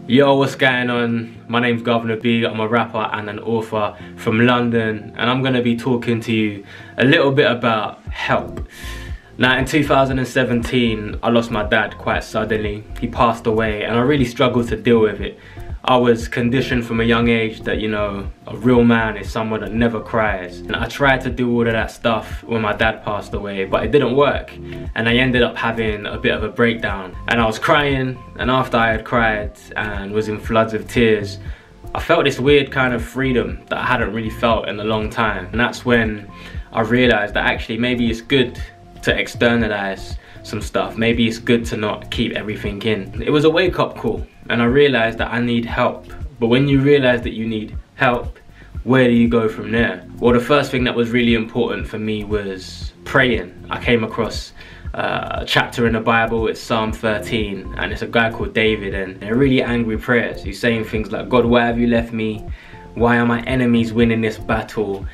Yo, what's going on? My name's Guvna B. I'm a rapper and an author from London, and I'm going to be talking to you a little bit about help. Now, in 2017, I lost my dad quite suddenly. He passed away and I really struggled to deal with it. I was conditioned from a young age that, you know, a real man is someone that never cries. And I tried to do all of that stuff when my dad passed away, but it didn't work. And I ended up having a bit of a breakdown. And I was crying, and after I had cried and was in floods of tears, I felt this weird kind of freedom that I hadn't really felt in a long time. And that's when I realized that actually maybe it's good to externalize some stuff. Maybe it's good to not keep everything in. It was a wake-up call, and I realized that I need help. But when you realize that you need help, where do you go from there? Well, the first thing that was really important for me was praying. I came across a chapter in the Bible. It's Psalm 13, and it's a guy called David, and they're really angry prayers. He's saying things like, God, why have you left me? Why are my enemies winning this battle?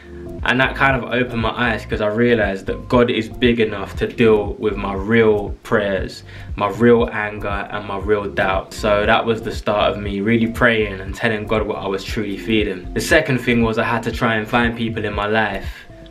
And that kind of opened my eyes, because I realized that God is big enough to deal with my real prayers, my real anger and my real doubt. So that was the start of me really praying and telling God what I was truly feeling. The second thing was I had to try and find people in my life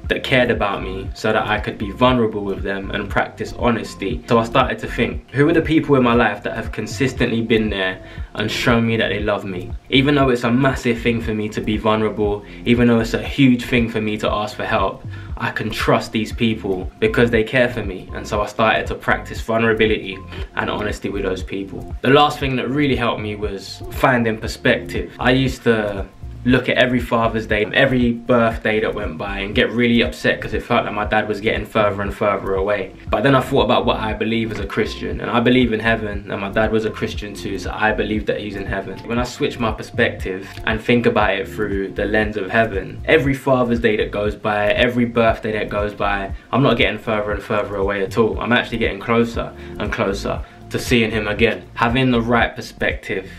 that cared about me so that I could be vulnerable with them and practice honesty. So I started to think, who are the people in my life that have consistently been there and shown me that they love me? Even though it's a massive thing for me to be vulnerable, even though it's a huge thing for me to ask for help, I can trust these people because they care for me. And so I started to practice vulnerability and honesty with those people. The last thing that really helped me was finding perspective. I used to look at every Father's Day, every birthday that went by, and get really upset because it felt like my dad was getting further and further away. But then I thought about what I believe as a Christian, and I believe in heaven, and my dad was a Christian too, so I believe that he's in heaven. When I switch my perspective and think about it through the lens of heaven, every Father's Day that goes by, every birthday that goes by, I'm not getting further and further away at all. I'm actually getting closer and closer to seeing him again. Having the right perspective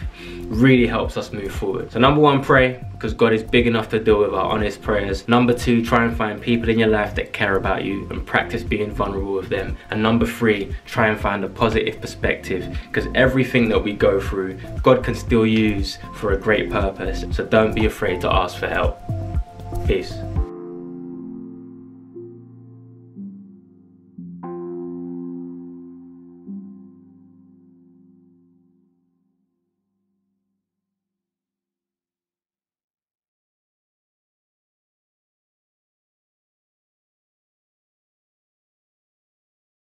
really helps us move forward. So number one, pray, because God is big enough to deal with our honest prayers. Number two, try and find people in your life that care about you and practice being vulnerable with them. And number three, try and find a positive perspective, because everything that we go through, God can still use for a great purpose. So don't be afraid to ask for help. Peace.